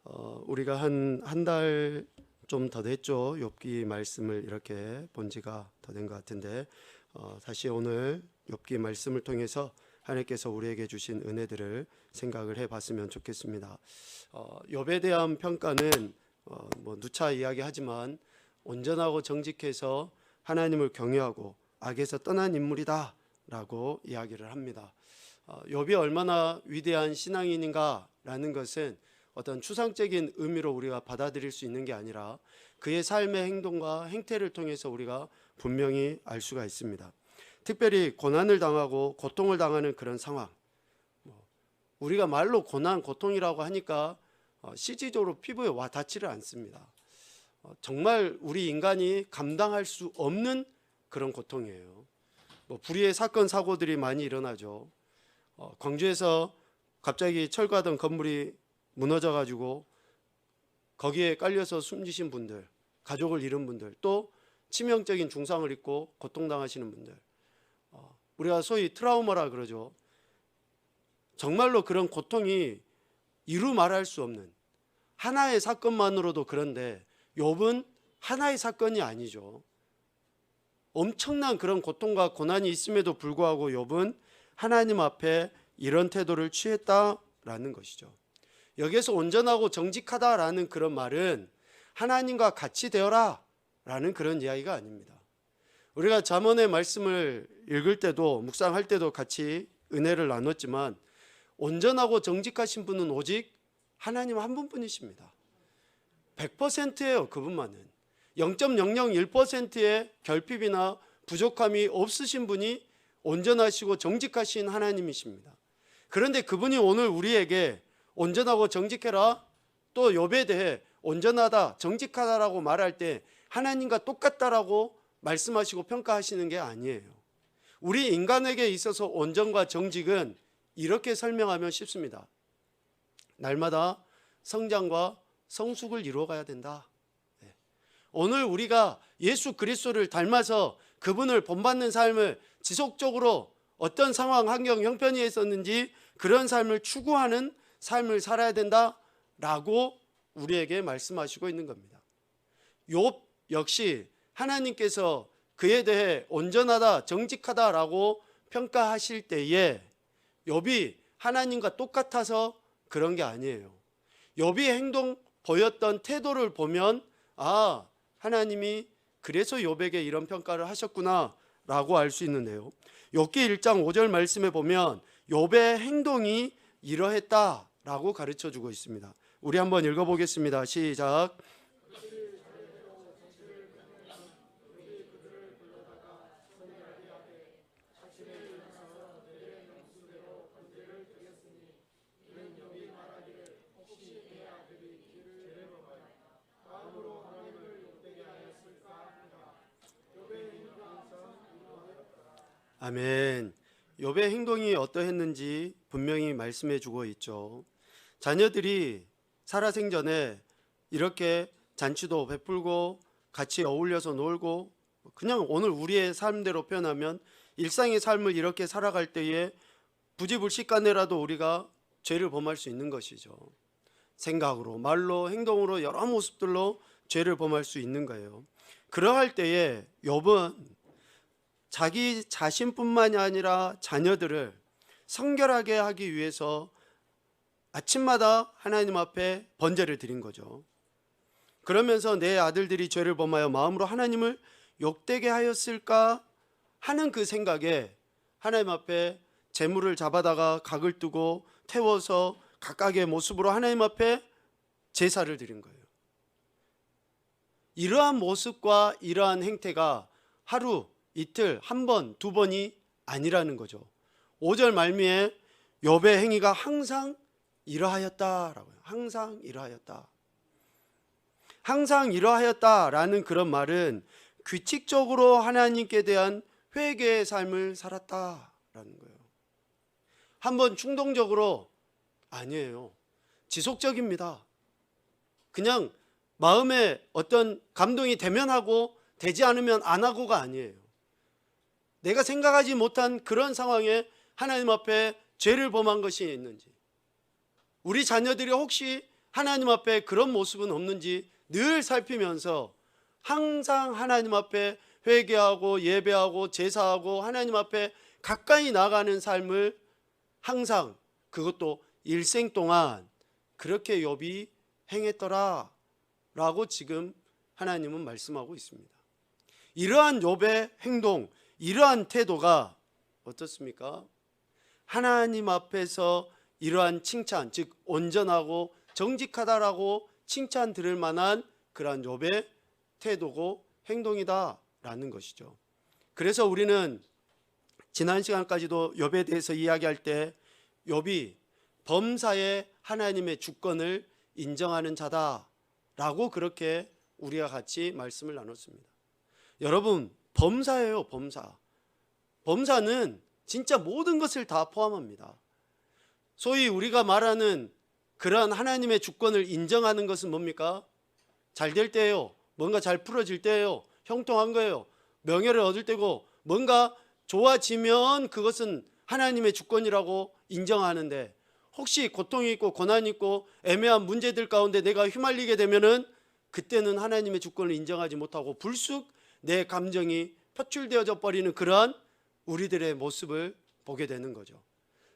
우리가 한 달 좀 더 됐죠. 욥기 말씀을 이렇게 본 지가 더 된 것 같은데 다시 오늘 욥기 말씀을 통해서 하나님께서 우리에게 주신 은혜들을 생각을 해봤으면 좋겠습니다. 욥에 대한 평가는 누차 이야기하지만 온전하고 정직해서 하나님을 경외하고 악에서 떠난 인물이다 라고 이야기를 합니다. 욥이 얼마나 위대한 신앙인인가라는 것은 어떤 추상적인 의미로 우리가 받아들일 수 있는 게 아니라 그의 삶의 행동과 행태를 통해서 우리가 분명히 알 수가 있습니다. 특별히 고난을 당하고 고통을 당하는 그런 상황, 우리가 말로 고난, 고통이라고 하니까 CG적으로 피부에 와 닿지를 않습니다. 정말 우리 인간이 감당할 수 없는 그런 고통이에요. 불의의 사건 사고들이 많이 일어나죠. 광주에서 갑자기 철거하던 건물이 무너져 가지고 거기에 깔려서 숨지신 분들, 가족을 잃은 분들, 또 치명적인 중상을 입고 고통당하시는 분들, 우리가 소위 트라우마라 그러죠. 정말로 그런 고통이 이루 말할 수 없는 하나의 사건만으로도 그런데 욥은 하나의 사건이 아니죠. 엄청난 그런 고통과 고난이 있음에도 불구하고 욥은 하나님 앞에 이런 태도를 취했다라는 것이죠. 여기에서 온전하고 정직하다라는 그런 말은 하나님과 같이 되어라 라는 그런 이야기가 아닙니다. 우리가 잠언의 말씀을 읽을 때도 묵상할 때도 같이 은혜를 나눴지만 온전하고 정직하신 분은 오직 하나님 한 분뿐이십니다. 100%예요. 그분만은 0.001%의 결핍이나 부족함이 없으신 분이 온전하시고 정직하신 하나님이십니다. 그런데 그분이 오늘 우리에게 온전하고 정직해라, 또 욥에 대해 온전하다, 정직하다라고 말할 때 하나님과 똑같다라고 말씀하시고 평가하시는 게 아니에요. 우리 인간에게 있어서 온전과 정직은 이렇게 설명하면 쉽습니다. 날마다 성장과 성숙을 이루어가야 된다. 오늘 우리가 예수 그리스도를 닮아서 그분을 본받는 삶을 지속적으로 어떤 상황, 환경, 형편이 있었는지 그런 삶을 추구하는 삶을 살아야 된다라고 우리에게 말씀하시고 있는 겁니다. 욥 역시 하나님께서 그에 대해 온전하다, 정직하다라고 평가하실 때에 욥이 하나님과 똑같아서 그런 게 아니에요. 욥이 행동 보였던 태도를 보면 하나님이 그래서 욥에게 이런 평가를 하셨구나라고 알 수 있는데요. 욥기 1장 5절 말씀에 보면 욥의 행동이 이러했다라고 가르쳐주고 있습니다. 우리 한번 읽어보겠습니다. 시작. 아멘. 욥의 행동이 어떠했는지 분명히 말씀해 주고 있죠. 자녀들이 살아생전에 이렇게 잔치도 베풀고 같이 어울려서 놀고 그냥 오늘 우리의 삶대로 표현하면 일상의 삶을 이렇게 살아갈 때에 부지불식간에라도 우리가 죄를 범할 수 있는 것이죠. 생각으로, 말로, 행동으로 여러 모습들로 죄를 범할 수 있는 거예요. 그러할 때에 욥은 자기 자신뿐만이 아니라 자녀들을 성결하게 하기 위해서 아침마다 하나님 앞에 번제를 드린 거죠. 그러면서 내 아들들이 죄를 범하여 마음으로 하나님을 욕되게 하였을까 하는 그 생각에 하나님 앞에 제물을 잡아다가 각을 뜨고 태워서 각각의 모습으로 하나님 앞에 제사를 드린 거예요. 이러한 모습과 이러한 행태가 하루, 이틀, 한 번, 두 번이 아니라는 거죠. 5절 말미에 욥의 행위가 항상 이러하였다라고요. 항상 이러하였다. 항상 이러하였다라는 그런 말은 규칙적으로 하나님께 대한 회개의 삶을 살았다라는 거예요. 한번 충동적으로 아니에요. 지속적입니다. 그냥 마음에 어떤 감동이 되면 하고 되지 않으면 안 하고가 아니에요. 내가 생각하지 못한 그런 상황에 하나님 앞에 죄를 범한 것이 있는지, 우리 자녀들이 혹시 하나님 앞에 그런 모습은 없는지 늘 살피면서 항상 하나님 앞에 회개하고 예배하고 제사하고 하나님 앞에 가까이 나가는 삶을 항상, 그것도 일생 동안 그렇게 욥이 행했더라 라고 지금 하나님은 말씀하고 있습니다. 이러한 욥의 행동, 이러한 태도가 어떻습니까? 하나님 앞에서 이러한 칭찬, 즉 온전하고 정직하다라고 칭찬 들을 만한 그러한 욥의 태도고 행동이다라는 것이죠. 그래서 우리는 지난 시간까지도 욥에 대해서 이야기할 때 욥이 범사에 하나님의 주권을 인정하는 자다라고 그렇게 우리가 같이 말씀을 나눴습니다. 여러분, 범사예요, 범사. 범사는 진짜 모든 것을 다 포함합니다. 소위 우리가 말하는 그러한 하나님의 주권을 인정하는 것은 뭡니까? 잘 될 때예요. 뭔가 잘 풀어질 때예요. 형통한 거예요. 명예를 얻을 때고, 뭔가 좋아지면 그것은 하나님의 주권이라고 인정하는데, 혹시 고통이 있고 고난이 있고 애매한 문제들 가운데 내가 휘말리게 되면은 그때는 하나님의 주권을 인정하지 못하고 불쑥 내 감정이 표출되어져 버리는 그러한 우리들의 모습을 보게 되는 거죠.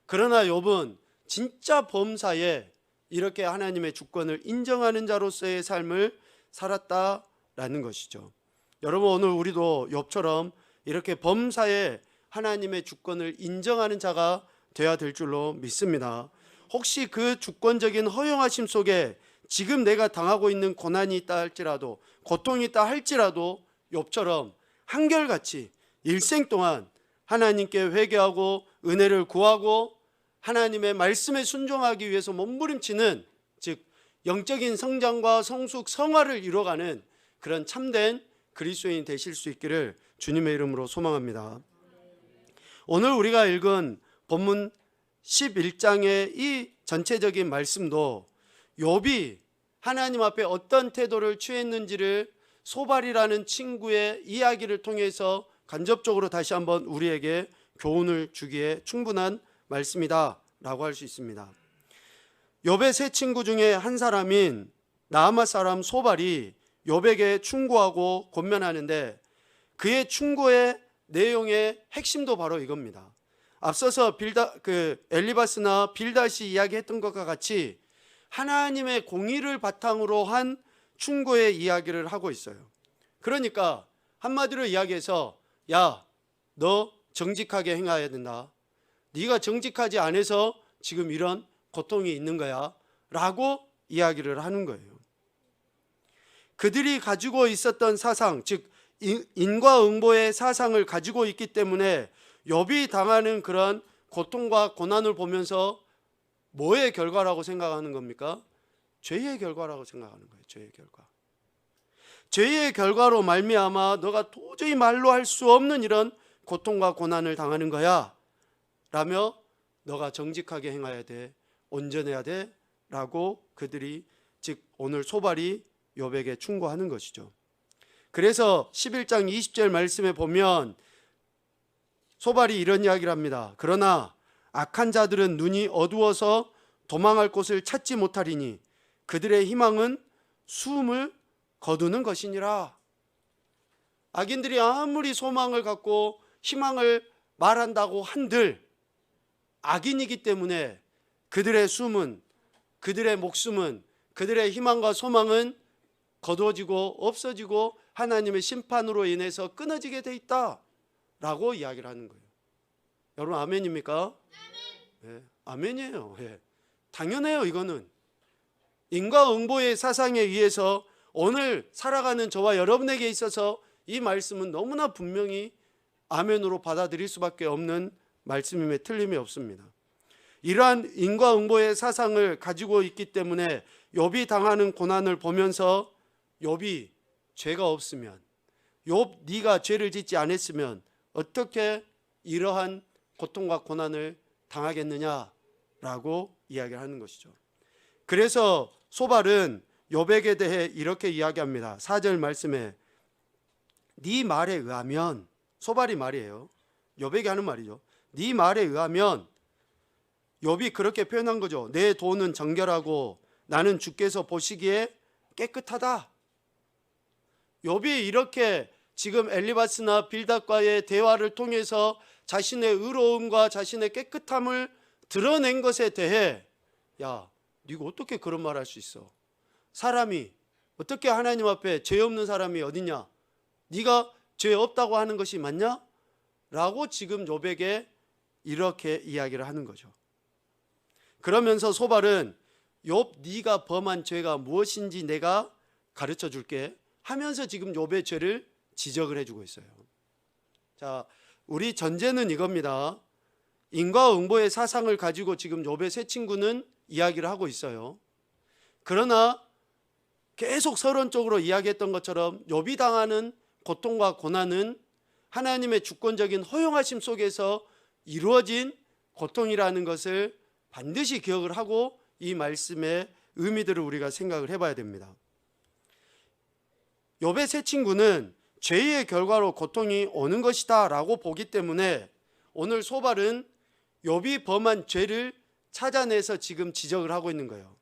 그러나 욥은 진짜 범사에 이렇게 하나님의 주권을 인정하는 자로서의 삶을 살았다라는 것이죠. 여러분, 오늘 우리도 욥처럼 이렇게 범사에 하나님의 주권을 인정하는 자가 되어야 될 줄로 믿습니다. 혹시 그 주권적인 허용하심 속에 지금 내가 당하고 있는 고난이 있다 할지라도, 고통이 있다 할지라도 욥처럼 한결같이 일생 동안 하나님께 회개하고 은혜를 구하고 하나님의 말씀에 순종하기 위해서 몸부림치는, 즉 영적인 성장과 성숙 성화를 이뤄가는 그런 참된 그리스도인이 되실 수 있기를 주님의 이름으로 소망합니다. 오늘 우리가 읽은 본문 11장의 이 전체적인 말씀도 욥이 하나님 앞에 어떤 태도를 취했는지를 소발이라는 친구의 이야기를 통해서 간접적으로 다시 한번 우리에게 교훈을 주기에 충분한 말씀이다 라고 할 수 있습니다. 욥의 세 친구 중에 한 사람인 나아마 사람 소발이 욥에게 충고하고 권면하는데, 그의 충고의 내용의 핵심도 바로 이겁니다. 앞서서 엘리바스나 빌닷이 이야기했던 것과 같이 하나님의 공의를 바탕으로 한 충고의 이야기를 하고 있어요. 그러니까 한마디로 이야기해서, 야, 너 정직하게 행해야 된다. 네가 정직하지 않아서 지금 이런 고통이 있는 거야 라고 이야기를 하는 거예요. 그들이 가지고 있었던 사상, 즉 인과응보의 사상을 가지고 있기 때문에 욥이 당하는 그런 고통과 고난을 보면서 뭐의 결과라고 생각하는 겁니까? 죄의 결과라고 생각하는 거예요. 죄의 결과. 죄의 결과로 말미암아 너가 도저히 말로 할 수 없는 이런 고통과 고난을 당하는 거야 라며 너가 정직하게 행해야 돼, 온전해야 돼 라고 그들이, 즉 오늘 소발이 욥에게 충고하는 것이죠. 그래서 11장 20절 말씀에 보면 소발이 이런 이야기를 합니다. 그러나 악한 자들은 눈이 어두워서 도망할 곳을 찾지 못하리니 그들의 희망은 숨을 거두는 것이니라. 악인들이 아무리 소망을 갖고 희망을 말한다고 한들 악인이기 때문에 그들의 숨은, 그들의 목숨은, 그들의 희망과 소망은 거두어지고 없어지고 하나님의 심판으로 인해서 끊어지게 돼 있다 라고 이야기를 하는 거예요. 여러분, 아멘입니까? 네, 아멘이에요. 네, 당연해요. 이거는 인과응보의 사상에 의해서 오늘 살아가는 저와 여러분에게 있어서 이 말씀은 너무나 분명히 아멘으로 받아들일 수밖에 없는 말씀임에 틀림이 없습니다. 이러한 인과응보의 사상을 가지고 있기 때문에 욥이 당하는 고난을 보면서 욥이 죄가 없으면, 욥 네가 죄를 짓지 않았으면 어떻게 이러한 고통과 고난을 당하겠느냐라고 이야기를 하는 것이죠. 그래서 소발은 욥에게 대해 이렇게 이야기합니다. 4절 말씀에 네 말에 의하면, 소발이 말이에요. 욥에게 하는 말이죠. 네 말에 의하면, 욥이 그렇게 표현한 거죠. 내 돈은 정결하고 나는 주께서 보시기에 깨끗하다. 욥이 이렇게 지금 엘리바스나 빌닷과의 대화를 통해서 자신의 의로움과 자신의 깨끗함을 드러낸 것에 대해 야, 네가 어떻게 그런 말 할 수 있어? 사람이 어떻게 하나님 앞에 죄 없는 사람이 어디냐? 네가 죄 없다고 하는 것이 맞냐? 라고 지금 욥에게 이렇게 이야기를 하는 거죠. 그러면서 소발은 욥 네가 범한 죄가 무엇인지 내가 가르쳐 줄게 하면서 지금 욥의 죄를 지적을 해주고 있어요. 자, 우리 전제는 이겁니다. 인과응보의 사상을 가지고 지금 욥의 세 친구는 이야기를 하고 있어요. 그러나 계속 서론적으로 이야기했던 것처럼 욥이 당하는 고통과 고난은 하나님의 주권적인 허용하심 속에서 이루어진 고통이라는 것을 반드시 기억을 하고 이 말씀의 의미들을 우리가 생각을 해봐야 됩니다. 욥의 세 친구는 죄의 결과로 고통이 오는 것이다 라고 보기 때문에 오늘 소발은 욥이 범한 죄를 찾아내서 지금 지적을 하고 있는 거예요.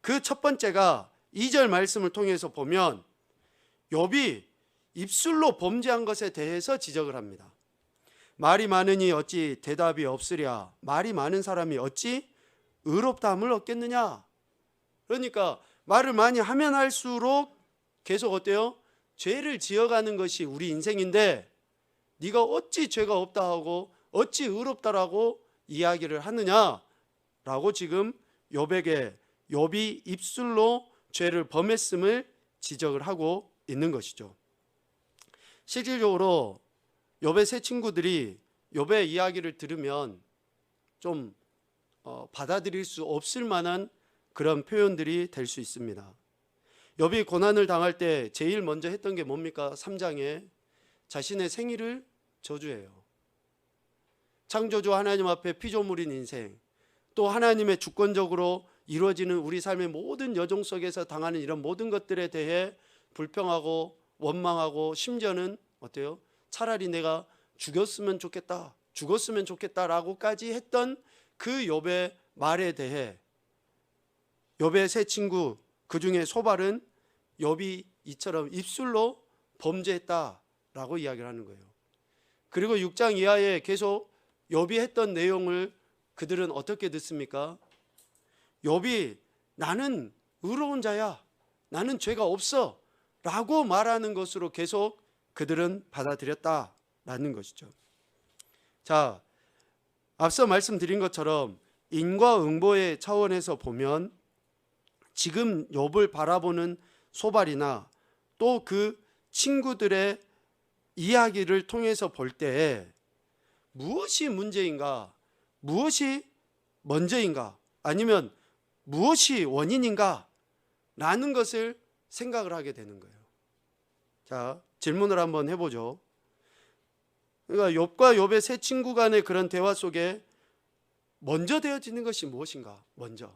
그 첫 번째가 2절 말씀을 통해서 보면 욥이 입술로 범죄한 것에 대해서 지적을 합니다. 말이 많으니 어찌 대답이 없으랴. 말이 많은 사람이 어찌 의롭다함을 얻겠느냐. 그러니까 말을 많이 하면 할수록 계속 어때요? 죄를 지어가는 것이 우리 인생인데 네가 어찌 죄가 없다 하고 어찌 의롭다라고 이야기를 하느냐라고 지금 욥에게 욥이 입술로 죄를 범했음을 지적을 하고 있는 것이죠. 실질적으로 욥의 세 친구들이 욥의 이야기를 들으면 좀 받아들일 수 없을 만한 그런 표현들이 될 수 있습니다. 욥이 고난을 당할 때 제일 먼저 했던 게 뭡니까? 3장에 자신의 생일을 저주해요. 창조주 하나님 앞에 피조물인 인생, 또 하나님의 주권적으로 이루어지는 우리 삶의 모든 여정 속에서 당하는 이런 모든 것들에 대해 불평하고 원망하고 심지어는 어때요? 차라리 내가 죽었으면 좋겠다라고까지 했던 그 욥의 말에 대해 욥의 세 친구 그중에 소발은 욥이 이처럼 입술로 범죄했다라고 이야기를 하는 거예요. 그리고 6장 이하에 계속 욥이 했던 내용을 그들은 어떻게 듣습니까? 욥이 나는 의로운 자야, 나는 죄가 없어 라고 말하는 것으로 계속 그들은 받아들였다라는 것이죠. 자, 앞서 말씀드린 것처럼 인과응보의 차원에서 보면 지금 욥을 바라보는 소발이나 또 그 친구들의 이야기를 통해서 볼 때 무엇이 문제인가, 무엇이 먼저인가, 아니면 무엇이 원인인가 라는 것을 생각을 하게 되는 거예요. 자, 질문을 한번 해보죠. 그러니까 욥과 욥의 세 친구 간의 그런 대화 속에 먼저 되어지는 것이 무엇인가? 먼저.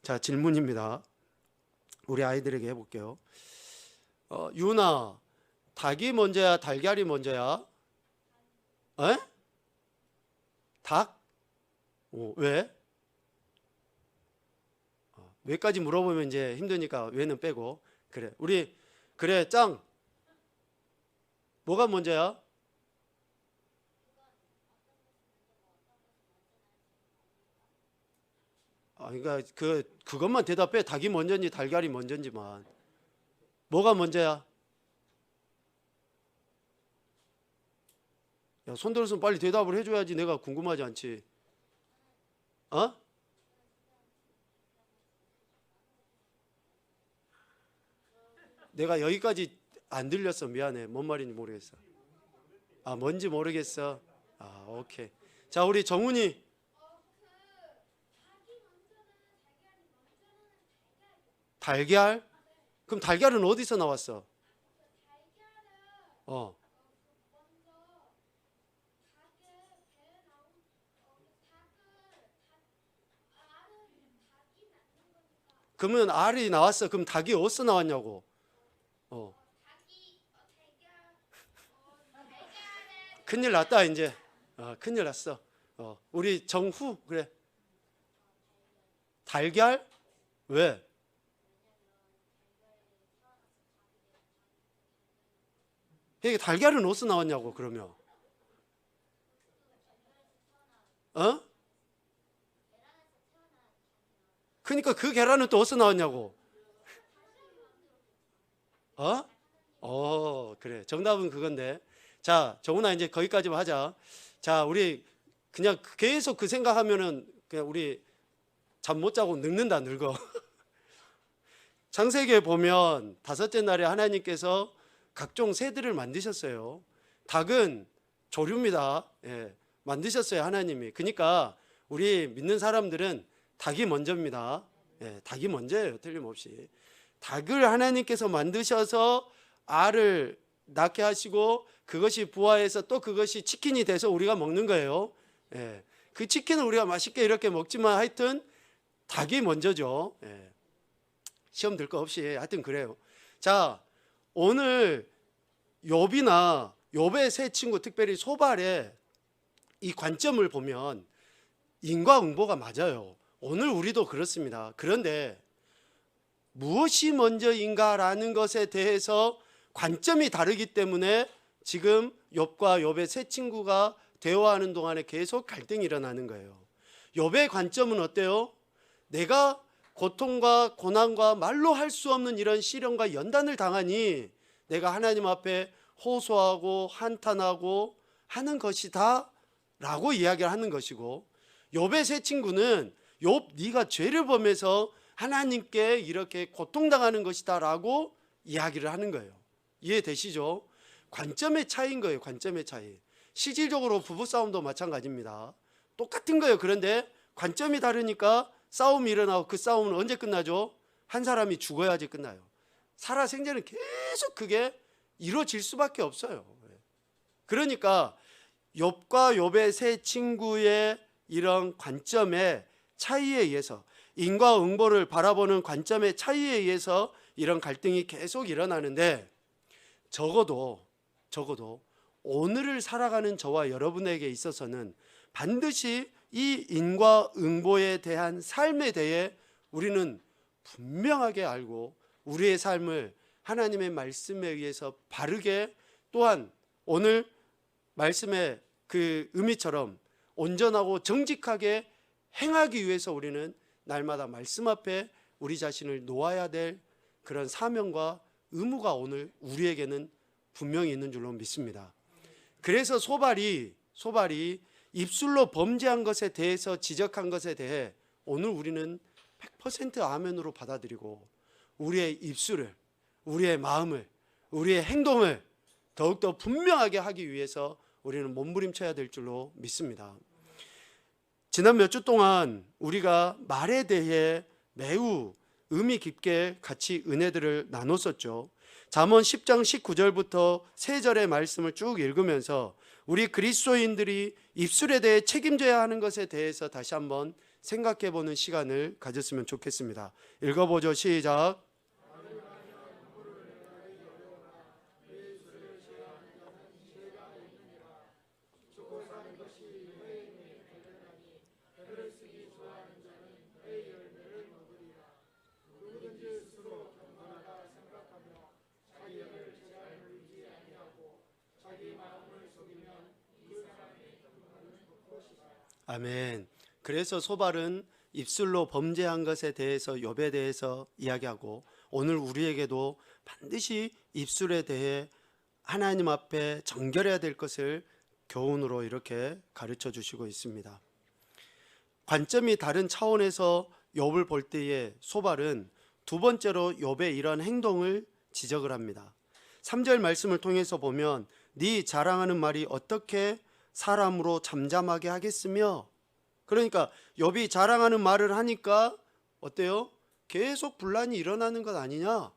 자, 질문입니다. 우리 아이들에게 해볼게요. 유나, 닭이 먼저야, 달걀이 먼저야? 에? 닭? 왜? 왜까지 물어보면 이제 힘드니까 왜는 빼고. 그래 짱. 뭐가 먼저야? 그러니까 그것만 대답해. 닭이 먼저인지 달걀이 먼저인지만. 뭐가 먼저야? 야, 손 들었으면 빨리 대답을 해줘야지. 내가 궁금하지 않지. 내가 여기까지 안 들렸어. 미안해. 뭔 말인지 모르겠어. 뭔지 모르겠어. 오케이. 자, 우리 정훈이. 달걀? 그럼 달걀은 어디서 나왔어? 그러면 알이 나왔어. 그럼 닭이 어디서 나왔냐고? 큰일 났다 이제. 큰일 났어. 우리 정후 그래. 달걀? 왜? 이게 달걀은 어디서 나왔냐고 그러면? 어? 그러니까 그 계란은 또 어디서 나왔냐고? 어? 그래. 정답은 그건데. 자, 정훈아 이제 거기까지만 하자. 자, 우리 그냥 계속 그 생각하면은 그냥 우리 잠 못 자고 늙는다, 늙어. 창세기에 보면 다섯째 날에 하나님께서 각종 새들을 만드셨어요. 닭은 조류입니다. 예, 만드셨어요, 하나님이. 그러니까 우리 믿는 사람들은 닭이 먼저입니다. 예, 닭이 먼저예요, 틀림없이. 닭을 하나님께서 만드셔서 알을 낳게 하시고 그것이 부화해서 또 그것이 치킨이 돼서 우리가 먹는 거예요. 예, 그 치킨을 우리가 맛있게 이렇게 먹지만 하여튼 닭이 먼저죠. 예, 시험 들 거 없이 하여튼 그래요. 자, 오늘 욥이나 욥의 세 친구, 특별히 소발의 이 관점을 보면 인과응보가 맞아요. 오늘 우리도 그렇습니다. 그런데 무엇이 먼저인가라는 것에 대해서 관점이 다르기 때문에 지금 욥과 욥의 세 친구가 대화하는 동안에 계속 갈등이 일어나는 거예요. 욥의 관점은 어때요? 내가 고통과 고난과 말로 할 수 없는 이런 시련과 연단을 당하니 내가 하나님 앞에 호소하고 한탄하고 하는 것이다 라고 이야기를 하는 것이고, 욥의 세 친구는 욥 네가 죄를 범해서 하나님께 이렇게 고통당하는 것이다 라고 이야기를 하는 거예요. 이해되시죠? 관점의 차이인 거예요. 관점의 차이. 실질적으로 부부싸움도 마찬가지입니다. 똑같은 거예요. 그런데 관점이 다르니까 싸움이 일어나고 그 싸움은 언제 끝나죠? 한 사람이 죽어야지 끝나요. 살아생전은 계속 그게 이루어질 수밖에 없어요. 그러니까 욥과 욥의 세 친구의 이런 관점의 차이에 의해서, 인과응보를 바라보는 관점의 차이에 의해서 이런 갈등이 계속 일어나는데, 적어도 오늘을 살아가는 저와 여러분에게 있어서는 반드시 이 인과응보에 대한 삶에 대해 우리는 분명하게 알고 우리의 삶을 하나님의 말씀에 의해서 바르게, 또한 오늘 말씀의 그 의미처럼 온전하고 정직하게 행하기 위해서 우리는 날마다 말씀 앞에 우리 자신을 놓아야 될 그런 사명과 의무가 오늘 우리에게는 분명히 있는 줄로 믿습니다. 그래서 소발이 입술로 범죄한 것에 대해서 지적한 것에 대해 오늘 우리는 100% 아멘으로 받아들이고 우리의 입술을, 우리의 마음을, 우리의 행동을 더욱더 분명하게 하기 위해서 우리는 몸부림쳐야 될 줄로 믿습니다. 지난 몇 주 동안 우리가 말에 대해 매우 의미 깊게 같이 은혜들을 나눴었죠. 잠언 10장 19절부터 3절의 말씀을 쭉 읽으면서 우리 그리스도인들이 입술에 대해 책임져야 하는 것에 대해서 다시 한번 생각해 보는 시간을 가졌으면 좋겠습니다. 읽어보죠. 시작. 아멘. 그래서 소발은 입술로 범죄한 것에 대해서, 욥에 대해서 이야기하고, 오늘 우리에게도 반드시 입술에 대해 하나님 앞에 정결해야 될 것을 교훈으로 이렇게 가르쳐 주시고 있습니다. 관점이 다른 차원에서 욥을 볼 때에 소발은 두 번째로 욥의 이런 행동을 지적을 합니다. 3절 말씀을 통해서 보면 네 자랑하는 말이 어떻게 사람으로 잠잠하게 하겠으며, 그러니까 욥이 자랑하는 말을 하니까 어때요? 계속 분란이 일어나는 것 아니냐?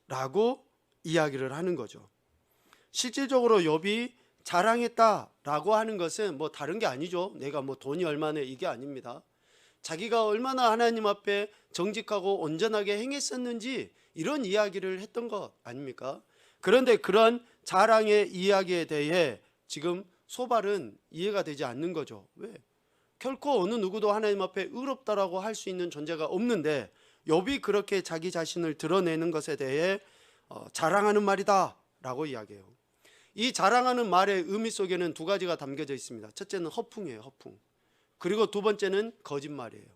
라고 이야기를 하는 거죠. 실질적으로 욥이 자랑했다라고 하는 것은 뭐 다른 게 아니죠. 내가 뭐 돈이 얼마나, 이게 아닙니다. 자기가 얼마나 하나님 앞에 정직하고 온전하게 행했었는지 이런 이야기를 했던 것 아닙니까? 그런데 그런 자랑의 이야기에 대해 지금 소발은 이해가 되지 않는 거죠. 왜? 결코 어느 누구도 하나님 앞에 의롭다라고 할 수 있는 존재가 없는데 욥이 그렇게 자기 자신을 드러내는 것에 대해 자랑하는 말이다 라고 이야기해요. 이 자랑하는 말의 의미 속에는 두 가지가 담겨져 있습니다. 첫째는 허풍이에요. 허풍. 그리고 두 번째는 거짓말이에요.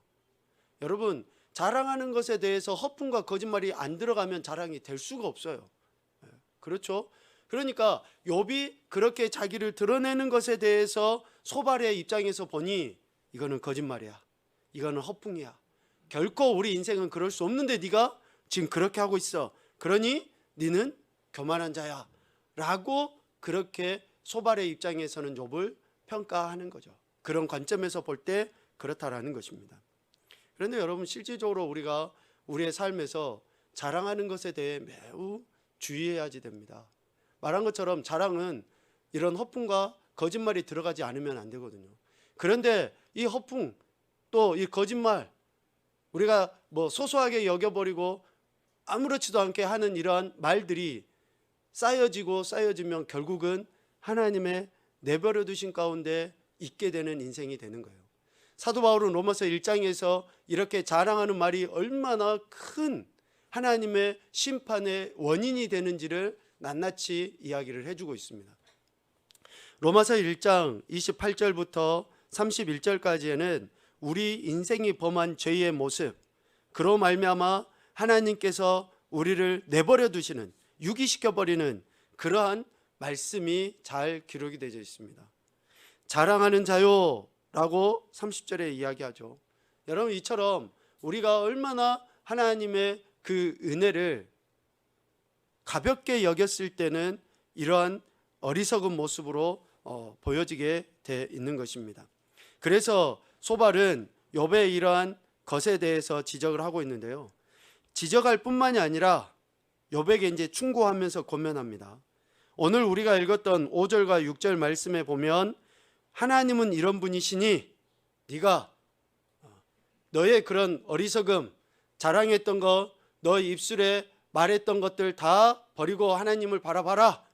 여러분, 자랑하는 것에 대해서 허풍과 거짓말이 안 들어가면 자랑이 될 수가 없어요. 그렇죠? 그러니까 욥이 그렇게 자기를 드러내는 것에 대해서 소발의 입장에서 보니 이거는 거짓말이야. 이거는 허풍이야. 결코 우리 인생은 그럴 수 없는데 네가 지금 그렇게 하고 있어. 그러니 네는 교만한 자야 라고 그렇게 소발의 입장에서는 욥을 평가하는 거죠. 그런 관점에서 볼 때 그렇다라는 것입니다. 그런데 여러분, 실질적으로 우리가 우리의 삶에서 자랑하는 것에 대해 매우 주의해야지 됩니다. 말한 것처럼 자랑은 이런 허풍과 거짓말이 들어가지 않으면 안 되거든요. 그런데 이 허풍 또 이 거짓말, 우리가 뭐 소소하게 여겨버리고 아무렇지도 않게 하는 이러한 말들이 쌓여지고 쌓여지면 결국은 하나님의 내버려 두신 가운데 있게 되는 인생이 되는 거예요. 사도 바울은 로마서 1장에서 이렇게 자랑하는 말이 얼마나 큰 하나님의 심판의 원인이 되는지를 낱낱이 이야기를 해주고 있습니다. 로마서 1장 28절부터 31절까지에는 우리 인생이 범한 죄의 모습, 그로 말미암아 하나님께서 우리를 내버려 두시는, 유기시켜버리는 그러한 말씀이 잘 기록이 되어 있습니다. 자랑하는 자요 라고 30절에 이야기하죠. 여러분, 이처럼 우리가 얼마나 하나님의 그 은혜를 가볍게 여겼을 때는 이러한 어리석은 모습으로 보여지게 돼 있는 것입니다. 그래서 소발은 욥의 이러한 것에 대해서 지적을 하고 있는데요. 지적할 뿐만이 아니라 욥에게 이제 충고하면서 권면합니다. 오늘 우리가 읽었던 5절과 6절 말씀에 보면 하나님은 이런 분이시니 네가 너의 그런 어리석음, 자랑했던 것, 너의 입술에 말했던 것들 다 버리고 하나님을 바라봐라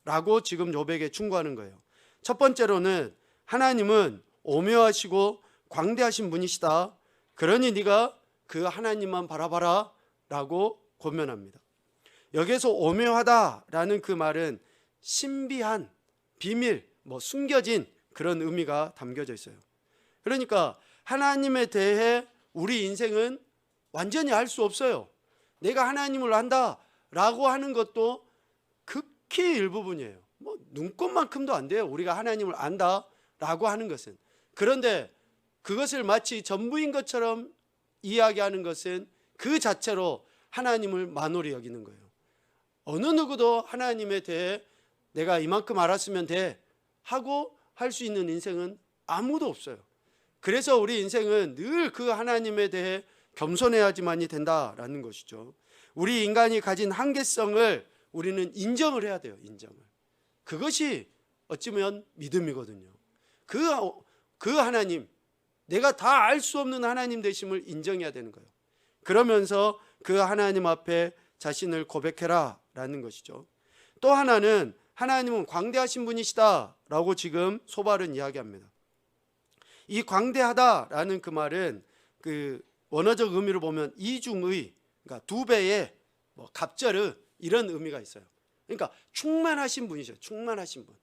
라고 지금 욥에게 충고하는 거예요. 첫 번째로는 하나님은 오묘하시고 광대하신 분이시다. 그러니 네가 그 하나님만 바라봐라 라고 권면합니다. 여기에서 오묘하다라는 그 말은 신비한, 비밀, 숨겨진 그런 의미가 담겨져 있어요. 그러니까 하나님에 대해 우리 인생은 완전히 알 수 없어요. 내가 하나님을 안다라고 하는 것도 극히 일부분이에요. 눈꼽만큼도 안 돼요. 우리가 하나님을 안다라고 하는 것은. 그런데 그것을 마치 전부인 것처럼 이야기하는 것은 그 자체로 하나님을 만홀히 여기는 거예요. 어느 누구도 하나님에 대해 내가 이만큼 알았으면 돼 하고 할 수 있는 인생은 아무도 없어요. 그래서 우리 인생은 늘 그 하나님에 대해 겸손해야지만이 된다라는 것이죠. 우리 인간이 가진 한계성을 우리는 인정을 해야 돼요. 인정을. 그것이 어찌보면 믿음이거든요. 그 하나님, 내가 다 알 수 없는 하나님 되심을 인정해야 되는 거예요. 그러면서 그 하나님 앞에 자신을 고백해라 라는 것이죠. 또 하나는 하나님은 광대하신 분이시다 라고 지금 소발은 이야기합니다. 이 광대하다라는 그 말은 그 원어적 의미로 보면 이중의, 그러니까 두 배의 갑절의 이런 의미가 있어요. 그러니까 충만하신 분이죠. 충만하신 분.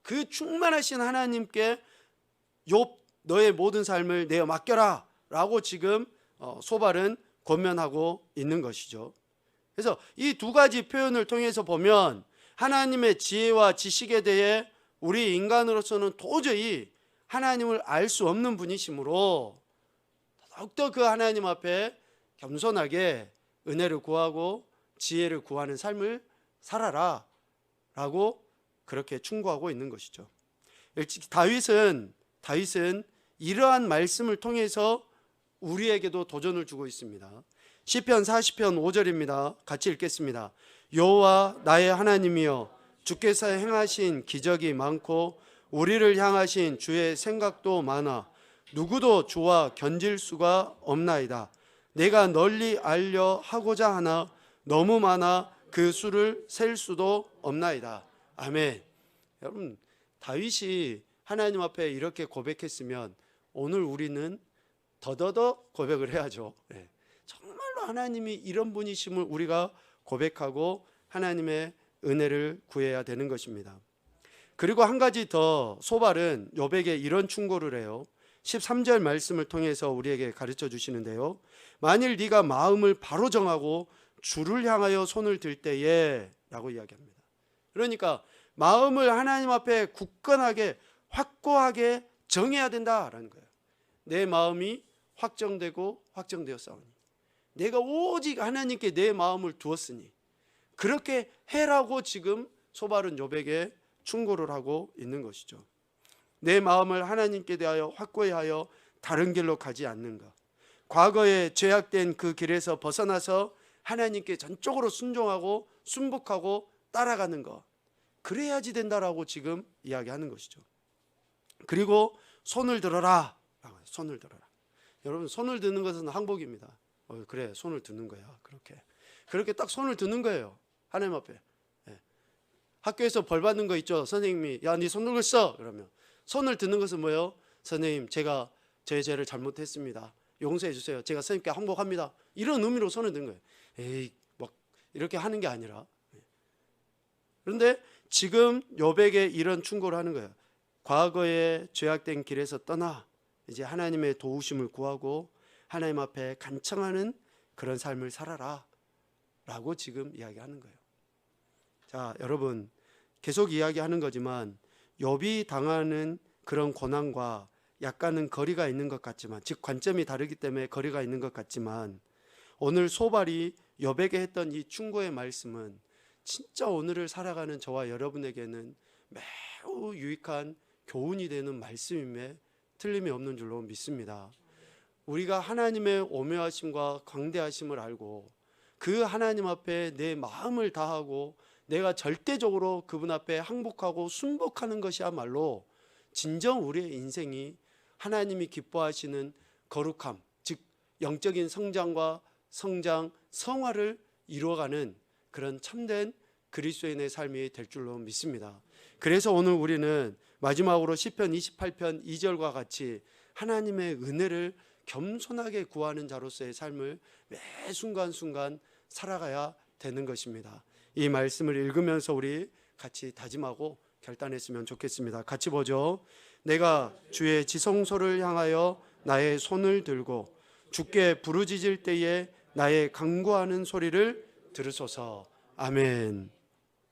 그 충만하신 하나님께 욥 너의 모든 삶을 내어 맡겨라 라고 지금 소발은 권면하고 있는 것이죠. 그래서 이 두 가지 표현을 통해서 보면 하나님의 지혜와 지식에 대해 우리 인간으로서는 도저히 하나님을 알 수 없는 분이시므로 더욱더 그 하나님 앞에 겸손하게 은혜를 구하고 지혜를 구하는 삶을 살아라 라고 그렇게 충고하고 있는 것이죠. 다윗은 이러한 말씀을 통해서 우리에게도 도전을 주고 있습니다. 시편 40편 5절입니다. 같이 읽겠습니다. 여호와 나의 하나님이여, 주께서 행하신 기적이 많고 우리를 향하신 주의 생각도 많아 누구도 주와 견질 수가 없나이다. 내가 널리 알려 하고자 하나 너무 많아 그 수를 셀 수도 없나이다. 아멘. 여러분, 다윗이 하나님 앞에 이렇게 고백했으면 오늘 우리는 더더더 고백을 해야죠. 정말로 하나님이 이런 분이심을 우리가 고백하고 하나님의 은혜를 구해야 되는 것입니다. 그리고 한 가지 더, 소발은 욥에게 이런 충고를 해요. 13절 말씀을 통해서 우리에게 가르쳐 주시는데요, 만일 네가 마음을 바로 정하고 주를 향하여 손을 들 때에 라고 이야기합니다. 그러니까 마음을 하나님 앞에 굳건하게 확고하게 정해야 된다라는 거예요. 내 마음이 확정되고 확정되었사오니 내가 오직 하나님께 내 마음을 두었으니 그렇게 해라고 지금 소발은 욥에게 충고를 하고 있는 것이죠. 내 마음을 하나님께 대하여 확고히 하여 다른 길로 가지 않는가, 과거에 죄악된 그 길에서 벗어나서 하나님께 전적으로 순종하고 순복하고 따라가는 것, 그래야지 된다라고 지금 이야기하는 것이죠. 그리고 손을 들어라. 손을 들어라. 여러분, 손을 드는 것은 항복입니다. 그래, 손을 드는 거야. 그렇게 딱 손을 드는 거예요, 하나님 앞에. 학교에서 벌 받는 거 있죠. 선생님이 야, 네 손 들고 있어. 그러면 손을 드는 것은 뭐예요? 선생님, 제가 제 죄를 잘못했습니다. 용서해 주세요. 제가 선생님께 항복합니다. 이런 의미로 손을 드는 거예요. 에이, 막 이렇게 하는 게 아니라. 그런데 지금 욥에게 이런 충고를 하는 거예요. 과거에 죄악된 길에서 떠나 이제 하나님의 도우심을 구하고 하나님 앞에 간청하는 그런 삶을 살아라 라고 지금 이야기하는 거예요. 자, 여러분, 계속 이야기하는 거지만 욥이 당하는 그런 고난과 약간은 거리가 있는 것 같지만, 즉 관점이 다르기 때문에 거리가 있는 것 같지만, 오늘 소발이 욥에게 했던 이 충고의 말씀은 진짜 오늘을 살아가는 저와 여러분에게는 매우 유익한 교훈이 되는 말씀임에 틀림이 없는 줄로 믿습니다. 우리가 하나님의 오묘하심과 광대하심을 알고 그 하나님 앞에 내 마음을 다하고 내가 절대적으로 그분 앞에 항복하고 순복하는 것이야말로 진정 우리의 인생이 하나님이 기뻐하시는 거룩함, 즉 영적인 성장과 성장, 성화를 이루어가는 그런 참된 그리스도인의 삶이 될 줄로 믿습니다. 그래서 오늘 우리는 마지막으로 시편 28편 2절과 같이 하나님의 은혜를 겸손하게 구하는 자로서의 삶을 매 순간순간 살아가야 되는 것입니다. 이 말씀을 읽으면서 우리 같이 다짐하고 결단했으면 좋겠습니다. 같이 보죠. 내가 주의 지성소를 향하여 나의 손을 들고 주께 부르짖을 때에 나의 간구하는 소리를 들으소서. 아멘.